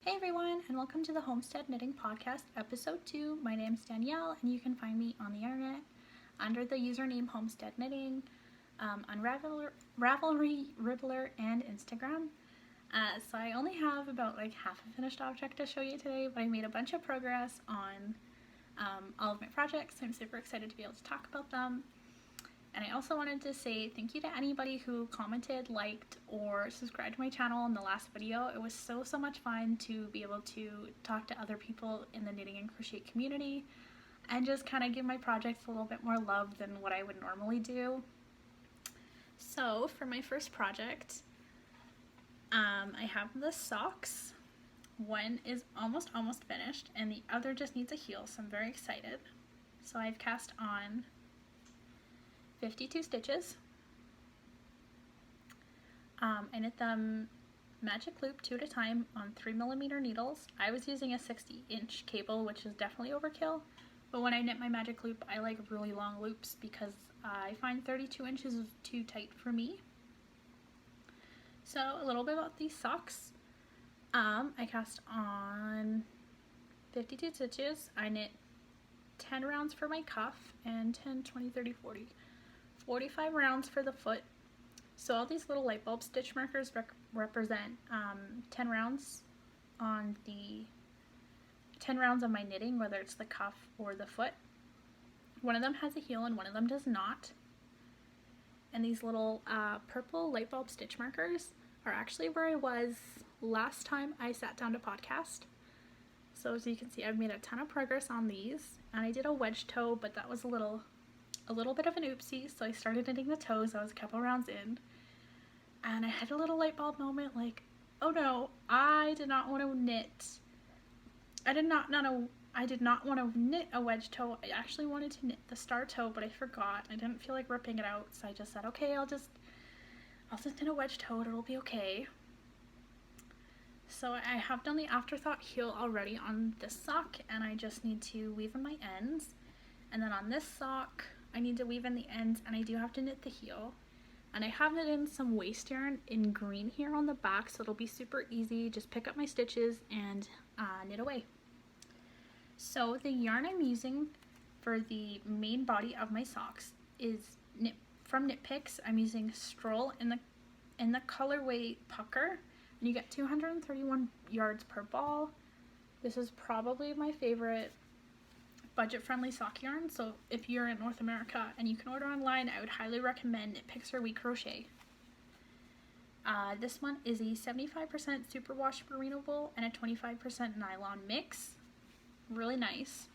Hey everyone, and welcome to the Homestead Knitting Podcast, Episode 2. My name's Danielle, and you can find me on the internet under the username Homesteadknitting on Ravelry, Ribbler, and Instagram. So I only have about half a finished object to show you today, but I made a bunch of progress on all of my projects. I'm super excited to be able to talk about them. And I also wanted to say thank you to anybody who commented, liked, or subscribed to my channel in the last video. It was so much fun to be able to talk to other people in the knitting and crochet community and just kind of give my projects a little bit more love than what I would normally do. So for my first project, I have the socks. One is almost finished and the other just needs a heel, so I'm very excited. So I've cast on 52 stitches. I knit them magic loop 2 at a time on 3mm needles. I was using a 60-inch cable, which is definitely overkill, but when I knit my magic loop I like really long loops because I find 32 inches is too tight for me. So a little bit about these socks. I cast on 52 stitches. I knit 10 rounds for my cuff and 10, 20, 30, 40. 45 rounds for the foot. So all these little light bulb stitch markers represent 10 rounds on the 10 rounds of my knitting, whether it's the cuff or the foot. One of them has a heel and one of them does not. And these little purple light bulb stitch markers are actually where I was last time I sat down to podcast. So as you can see, I've made a ton of progress on these, and I did a wedge toe, but that was a little bit of an oopsie, so I started knitting the toes. I was a couple rounds in and I had a little light bulb moment, like, oh no, I did not want to knit a wedge toe. I actually wanted to knit the star toe, but I forgot. I didn't feel like ripping it out, so I just said, okay, I'll just knit a wedge toe and it'll be okay. So I have done the afterthought heel already on this sock, and I just need to weave in my ends. And then on this sock I need to weave in the ends, and I do have to knit the heel. And I have knit in some waste yarn in green here on the back, so it'll be super easy. Just pick up my stitches and knit away. So the yarn I'm using for the main body of my socks is from Knit Picks. I'm using Stroll in the colorway Pucker, and you get 231 yards per ball. This is probably my favorite budget-friendly sock yarn, so if you're in North America and you can order online, I would highly recommend Knit Picks or We Crochet. This one is a 75% superwash merino wool and a 25% nylon mix. Really nice.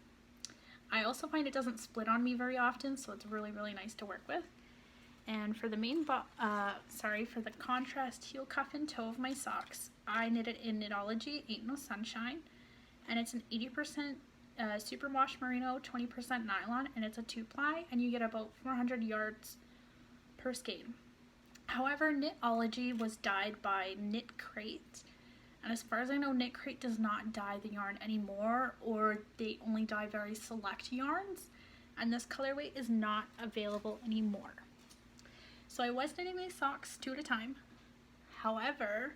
I also find it doesn't split on me very often, so it's really nice to work with. And for the for the contrast heel cuff and toe of my socks, I knitted in Knitology Ain't No Sunshine, and it's an 80% superwash merino, 20% nylon, and it's a 2-ply, and you get about 400 yards per skein. However, Knitology was dyed by Knit Crate, and as far as I know, Knit Crate does not dye the yarn anymore, or they only dye very select yarns, and this colorway is not available anymore. So I was knitting these socks 2 at a time. However,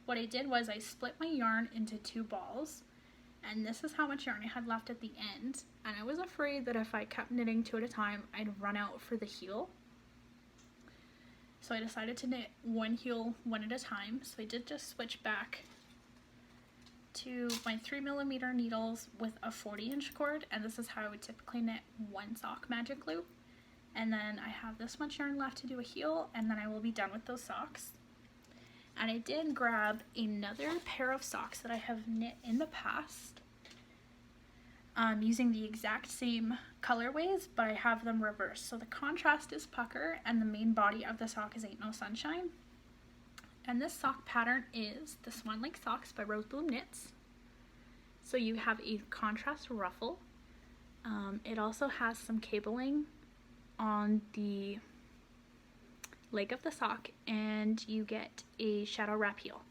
what I did was I split my yarn into 2 balls, and this is how much yarn I had left at the end, and I was afraid that if I kept knitting 2 at a time, I'd run out for the heel. So I decided to knit one heel 1 at a time. So I did just switch back to my 3mm needles with a 40-inch cord, and this is how I would typically knit one sock magic loop. And then I have this much yarn left to do a heel, and then I will be done with those socks. And I did grab another pair of socks that I have knit in the past, using the exact same colorways, but I have them reversed. So the contrast is Pucker, and the main body of the sock is Ain't No Sunshine. And this sock pattern is the Swan Lake Socks by Rose Bloom Knits. So you have a contrast ruffle. It also has some cabling on the leg of the sock, and you get a shadow wrap heel.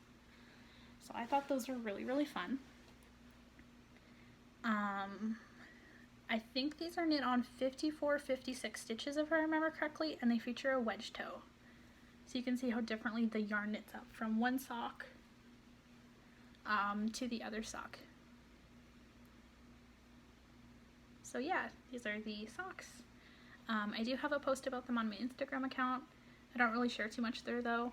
So I thought those were really fun. I think these are knit on 56 stitches if I remember correctly, and they feature a wedge toe. So you can see how differently the yarn knits up from one sock to the other sock. So yeah, these are the socks. I do have a post about them on my Instagram account. I don't really share too much there though.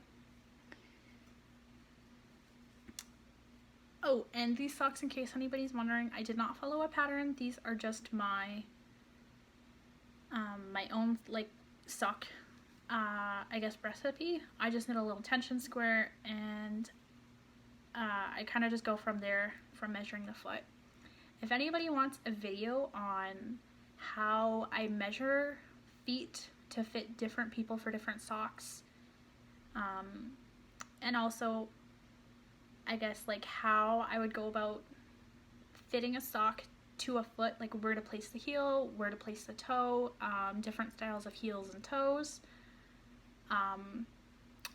Oh, and these socks, in case anybody's wondering, I did not follow a pattern. These are just my my own like sock I guess recipe. I just knit a little tension square and I kind of just go from there from measuring the foot. If anybody wants a video on how I measure feet to fit different people for different socks, and also I guess like how I would go about fitting a sock to a foot, like where to place the heel, where to place the toe, different styles of heels and toes,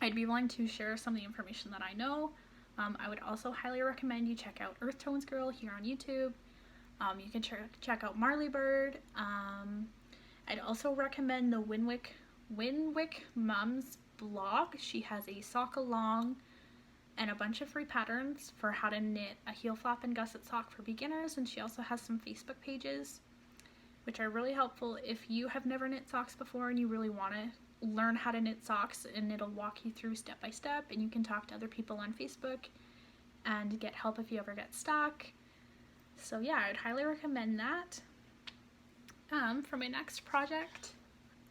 I'd be willing to share some of the information that I know. I would also highly recommend you check out Earth Tones Girl here on YouTube. You can check out Marley Bird. I'd also recommend the Winwick Mom's blog. She has a sock along and a bunch of free patterns for how to knit a heel flap and gusset sock for beginners, and she also has some Facebook pages which are really helpful if you have never knit socks before and you really want to learn how to knit socks, and it'll walk you through step by step, and you can talk to other people on Facebook and get help if you ever get stuck. So yeah, I'd highly recommend that. For my next project,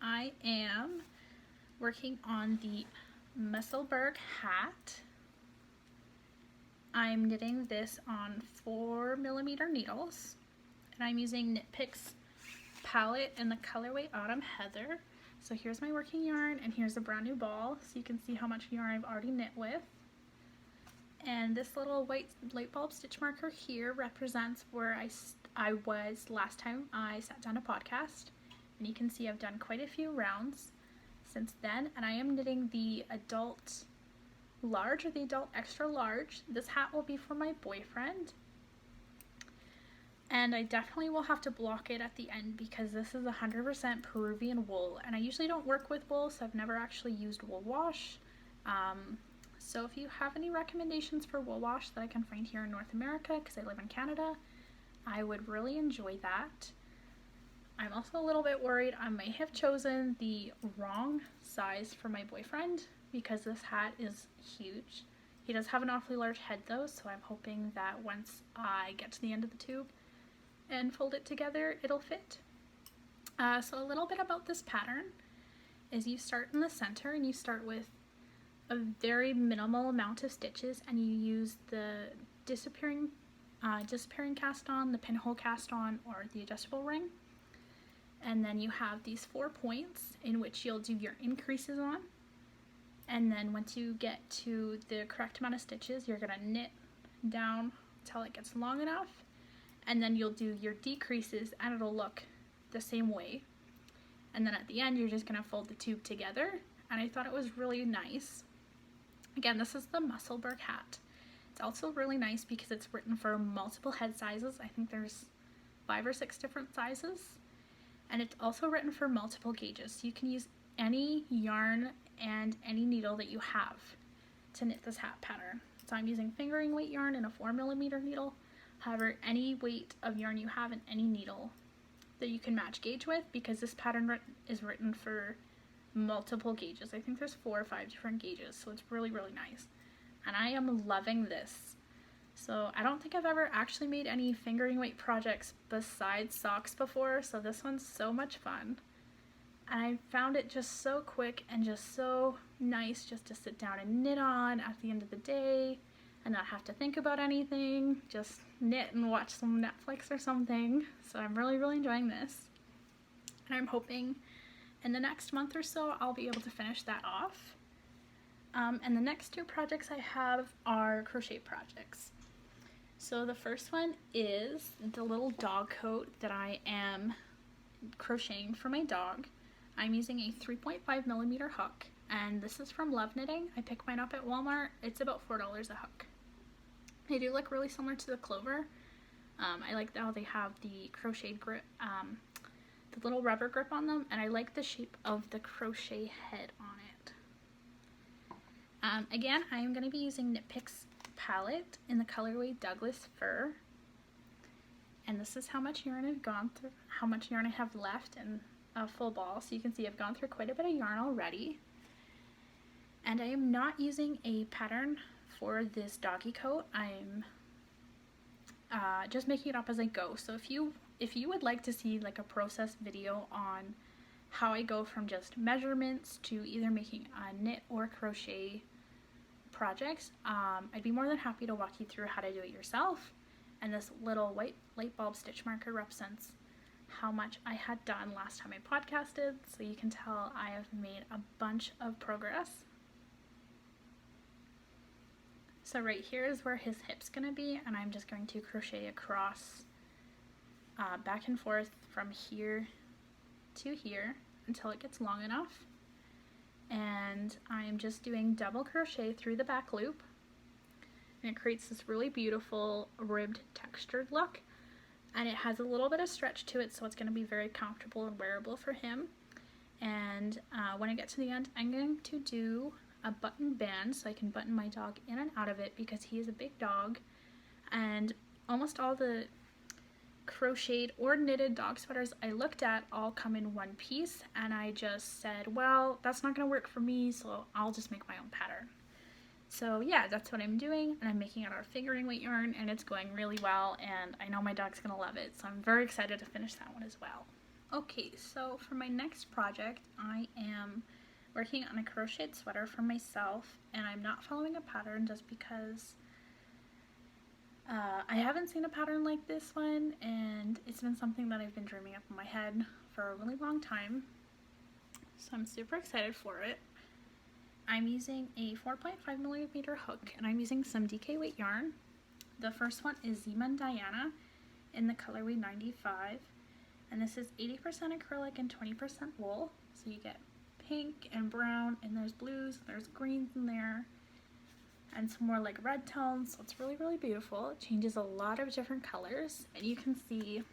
I am working on the Musselburgh hat. I'm knitting this on 4mm needles, and I'm using Knit Picks palette in the colorway Autumn Heather. So here's my working yarn, and here's a brand new ball, so you can see how much yarn I've already knit with. And this little white light bulb stitch marker here represents where I was last time I sat down a podcast, and you can see I've done quite a few rounds since then, and I am knitting the adult large or the adult extra large. This hat will be for my boyfriend, and I definitely will have to block it at the end because this is 100% Peruvian wool, and I usually don't work with wool, so I've never actually used wool wash. So if you have any recommendations for wool wash that I can find here in North America, because I live in Canada, I would really enjoy that. I'm also a little bit worried I may have chosen the wrong size for my boyfriend because this hat is huge. He does have an awfully large head though, so I'm hoping that once I get to the end of the tube and fold it together, it'll fit. So a little bit about this pattern is you start in the center and you start with a very minimal amount of stitches, and you use the disappearing cast on, the pinhole cast on, or the adjustable ring. And then you have these 4 points in which you'll do your increases on, and then once you get to the correct amount of stitches, you're gonna knit down until it gets long enough, and then you'll do your decreases and it'll look the same way. And then at the end you're just gonna fold the tube together, and I thought it was really nice. Again, this is the Musselburgh hat. It's also really nice because it's written for multiple head sizes. I think there's 5 or 6 different sizes, and it's also written for multiple gauges, so you can use any yarn and any needle that you have to knit this hat pattern. So I'm using fingering weight yarn in a 4mm needle. However, any weight of yarn you have in any needle that you can match gauge with, because this pattern is written for multiple gauges. I think there's 4 or 5 different gauges, so it's really, really nice. And I am loving this. So I don't think I've ever actually made any fingering weight projects besides socks before, so this one's so much fun. And I found it just so quick and just so nice just to sit down and knit on at the end of the day and not have to think about anything, just knit and watch some Netflix or something. So I'm really, really enjoying this. And I'm hoping in the next month or so I'll be able to finish that off. And the next 2 projects I have are crochet projects. So the first one is the little dog coat that I am crocheting for my dog. I'm using a 3.5mm hook, and this is from Love Knitting. I picked mine up at Walmart. It's about $4 a hook. They do look really similar to the Clover. I like how they have the crocheted grip, the little rubber grip on them, and I like the shape of the crochet head on it. Again, I am going to be using Knit Picks palette in the colorway Douglas Fir. And this is how much yarn I've gone through, how much yarn I have left in a full ball. So you can see I've gone through quite a bit of yarn already. And I am not using a pattern for this doggy coat. I'm just making it up as I go. So if you would like to see like a process video on how I go from just measurements to either making a knit or crochet projects, I'd be more than happy to walk you through how to do it yourself. And this little white light bulb stitch marker represents how much I had done last time I podcasted, so you can tell I have made a bunch of progress. So right here is where his hip's gonna be, and I'm just going to crochet across back and forth from here to here until it gets long enough. And I'm just doing double crochet through the back loop, and it creates this really beautiful ribbed textured look, and it has a little bit of stretch to it, so it's going to be very comfortable and wearable for him. And when I get to the end, I'm going to do a button band so I can button my dog in and out of it, because he is a big dog, and almost all the crocheted or knitted dog sweaters I looked at all come in one piece, and I just said, well, that's not going to work for me, so I'll just make my own pattern. So yeah, that's what I'm doing, and I'm making it out of figuring weight yarn, and it's going really well, and I know my dog's gonna love it, so I'm very excited to finish that one as well. Okay, so for my next project, I am working on a crocheted sweater for myself, and I'm not following a pattern just because I haven't seen a pattern like this one, and it's been something that I've been dreaming up in my head for a really long time, so I'm super excited for it. I'm using a 4.5mm hook, and I'm using some DK weight yarn. The first one is Zima and Diana in the colorway 95, and this is 80% acrylic and 20% wool, so you get pink and brown, and there's blues, and there's greens in there, and some more like red tones, so it's really, really beautiful. It changes a lot of different colors, and you can see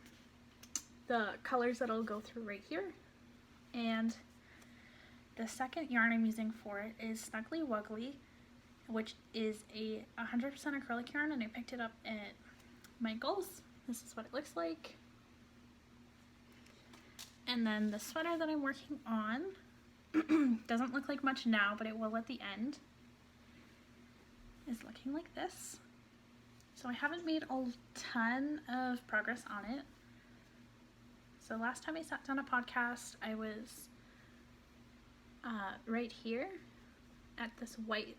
the colors that I'll go through right here. And the second yarn I'm using for it is Snuggly Wuggly, which is a 100% acrylic yarn, and I picked it up at Michael's. This is what it looks like. And then the sweater that I'm working on doesn't look like much now, but it will at the end, is looking like this. So I haven't made a ton of progress on it. So last time I sat down a podcast, I was right here at this white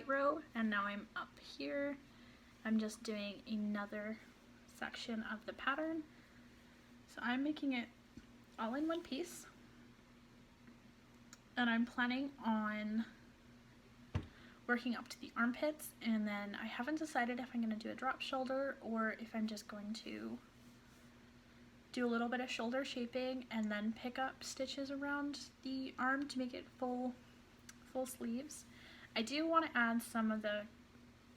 row, and now I'm up here. I'm just doing another section of the pattern. So I'm making it all in one piece, and I'm planning on working up to the armpits, and then I haven't decided if I'm going to do a drop shoulder or if I'm just going to do a little bit of shoulder shaping and then pick up stitches around the arm to make it full sleeves. I do want to add some of the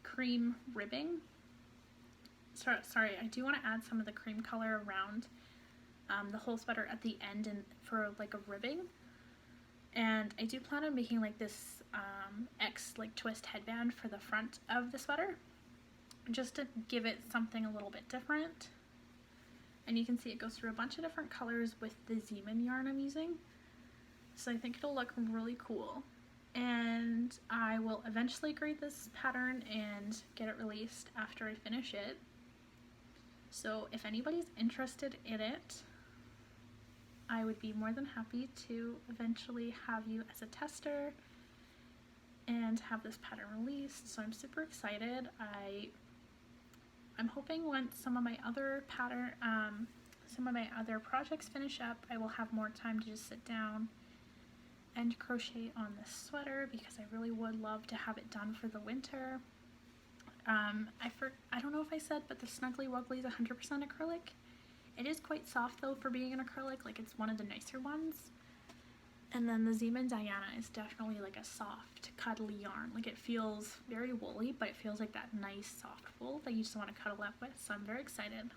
cream ribbing. Sorry, I do want to add some of the cream color around the whole sweater at the end and for like a ribbing. And I do plan on making like this X like twist headband for the front of the sweater, just to give it something a little bit different. And you can see it goes through a bunch of different colors with the Zima yarn I'm using. So I think it'll look really cool. And I will eventually grade this pattern and get it released after I finish it. So if anybody's interested in it, I would be more than happy to eventually have you as a tester and have this pattern released. So I'm super excited. I'm hoping once some of my other projects finish up, I will have more time to just sit down and crochet on this sweater, because I really would love to have it done for the winter. I don't know if I said, but the Snuggly Wuggly is 100% acrylic. It is quite soft though for being an acrylic, like it's one of the nicer ones. And then the Zima and Diana is definitely like a soft, cuddly yarn. Like it feels very woolly, but it feels like that nice soft wool that you just want to cuddle up with. So I'm very excited.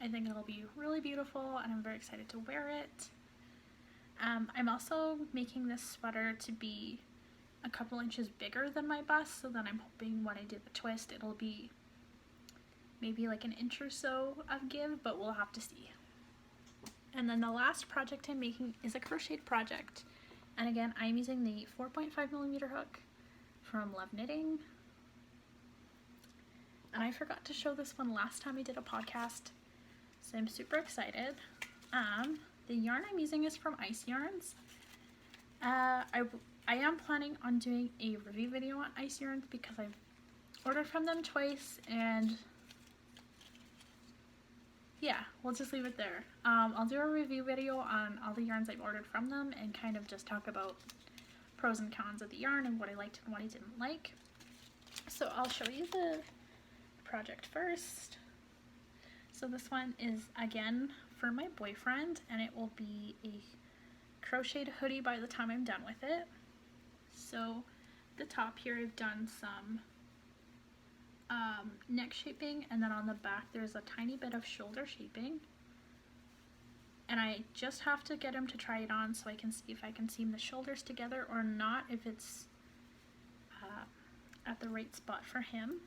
I think it'll be really beautiful, and I'm very excited to wear it. I'm also making this sweater to be a couple inches bigger than my bust, so then I'm hoping when I do the twist it'll be maybe like an inch or so of give, but we'll have to see. And then the last project I'm making is a crocheted project, and again I'm using the 4.5mm hook from Love Knitting, and I forgot to show this one last time I did a podcast, so I'm super excited. The yarn I'm using is from Ice Yarns. I am planning on doing a review video on Ice Yarns because I've ordered from them twice, and yeah, we'll just leave it there. I'll do a review video on all the yarns I've ordered from them and kind of just talk about pros and cons of the yarn and what I liked and what I didn't like. So I'll show you the project first. So this one is again for my boyfriend, and it will be a crocheted hoodie by the time I'm done with it. So the top here I've done some neck shaping, and then on the back there's a tiny bit of shoulder shaping, and I just have to get him to try it on so I can see if I can seam the shoulders together or not, if it's at the right spot for him.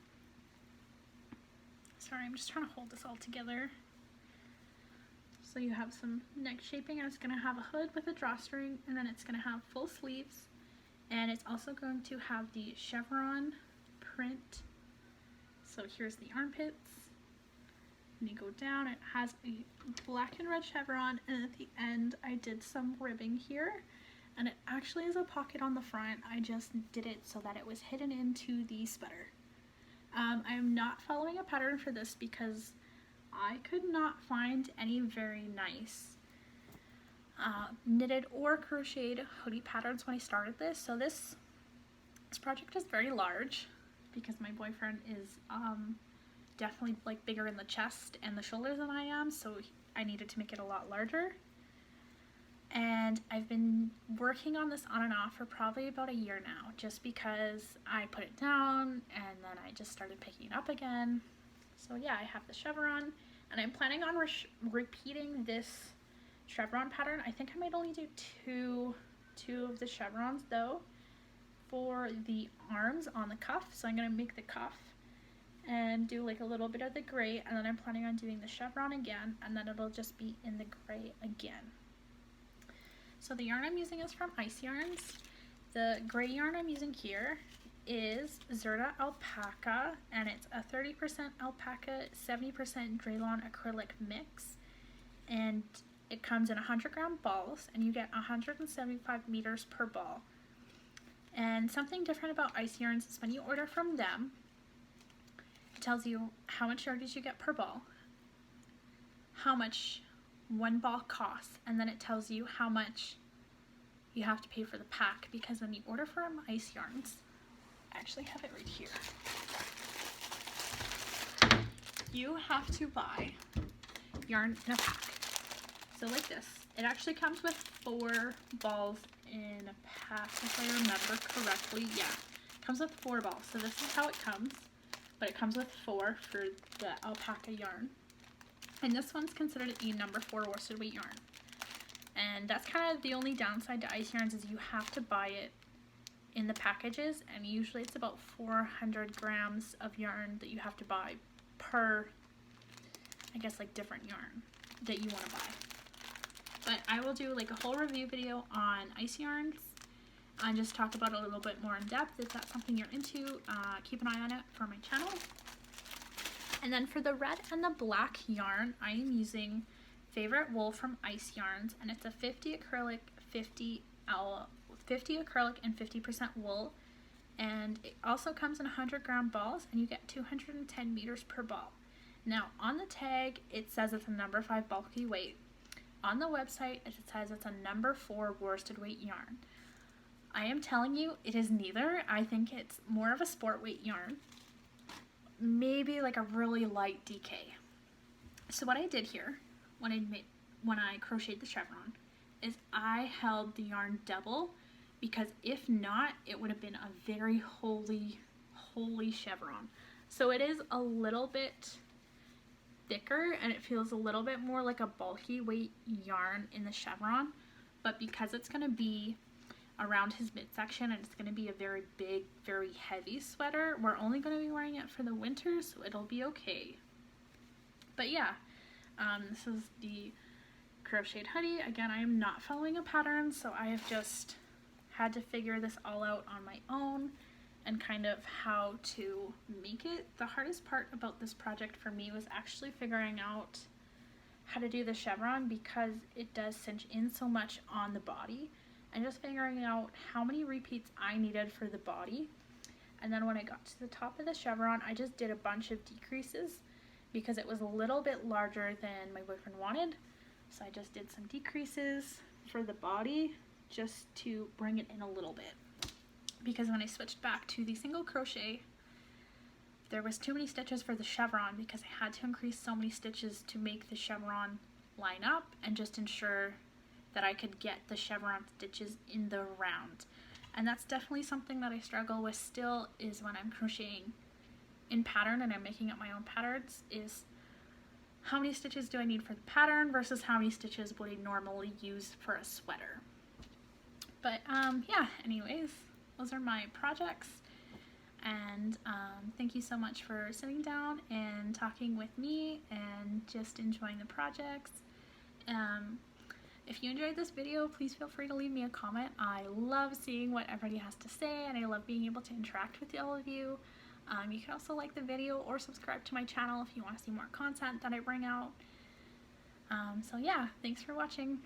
Sorry, I'm just trying to hold this all together. So you have some neck shaping, and it's going to have a hood with a drawstring, and then it's going to have full sleeves, and it's also going to have the chevron print. So here's the armpits, and you go down, it has a black and red chevron, and at the end I did some ribbing here, and it actually is a pocket on the front. I just did it so that it was hidden into the sweater. I am not following a pattern for this because I could not find any very nice knitted or crocheted hoodie patterns when I started this. So this project is very large because my boyfriend is definitely like bigger in the chest and the shoulders than I am, so I needed to make it a lot larger. And I've been working on this on and off for probably about a year now, just because I put it down and then I just started picking it up again. So yeah, I have the chevron, and I'm planning on repeating this chevron pattern. I think I might only do two of the chevrons though for the arms on the cuff. So I'm going to make the cuff and do like a little bit of the gray, and then I'm planning on doing the chevron again, and then it'll just be in the gray again. So the yarn I'm using is from Ice Yarns. The gray yarn I'm using here is Zerda Alpaca, and it's a 30% alpaca, 70% Draylon acrylic mix, and it comes in 100-gram balls, and you get 175 meters per ball. And something different about Ice Yarns is when you order from them, it tells you how much yardage you get per ball, how much one ball costs, and then it tells you how much you have to pay for the pack, because when you order from Ice Yarns, I actually have it right here, you have to buy yarn in a pack. So like this, it actually comes with 4 balls in a pack, if I remember correctly. Yeah, it comes with 4 balls. So this is how it comes, but it comes with 4 for the alpaca yarn. And this one's considered a number 4 worsted weight yarn. And that's kind of the only downside to Ice Yarns, is you have to buy it in the packages, and usually it's about 400 grams of yarn that you have to buy per, I guess, like different yarn that you want to buy. But I will do like a whole review video on Ice Yarns and just talk about it a little bit more in depth. If that's something you're into, keep an eye on it for my channel. And then for the red and the black yarn, I am using Favorite Wool from Ice Yarns, and it's a 50 acrylic, 50 acrylic and 50% wool, and it also comes in 100-gram balls, and you get 210 meters per ball. Now on the tag it says it's a number 5 bulky weight. On the website it says it's a number 4 worsted weight yarn. I am telling you, it is neither. I think it's more of a sport weight yarn, maybe like a really light DK. So what I did here when I crocheted the chevron is I held the yarn double, because if not, it would have been a very holy chevron. So it is a little bit thicker, and it feels a little bit more like a bulky weight yarn in the chevron, but because it's going to be around his midsection and it's going to be a very big, very heavy sweater, we're only going to be wearing it for the winter, so it'll be okay. But yeah, this is the Crocheted Hoodie. Again, I am not following a pattern, so I have just had to figure this all out on my own and kind of how to make it. The hardest part about this project for me was actually figuring out how to do the chevron, because it does cinch in so much on the body, and just figuring out how many repeats I needed for the body. And then when I got to the top of the chevron, I just did a bunch of decreases because it was a little bit larger than my boyfriend wanted. So I just did some decreases for the body just to bring it in a little bit, because when I switched back to the single crochet, there was too many stitches for the chevron because I had to increase so many stitches to make the chevron line up and just ensure that I could get the chevron stitches in the round. And that's definitely something that I struggle with still, is when I'm crocheting in pattern and I'm making up my own patterns, is how many stitches do I need for the pattern versus how many stitches would I normally use for a sweater. But yeah, anyways, those are my projects. And thank you so much for sitting down and talking with me and just enjoying the projects. If you enjoyed this video, please feel free to leave me a comment. I love seeing what everybody has to say, and I love being able to interact with all of you. You can also like the video or subscribe to my channel if you want to see more content that I bring out. So yeah, thanks for watching.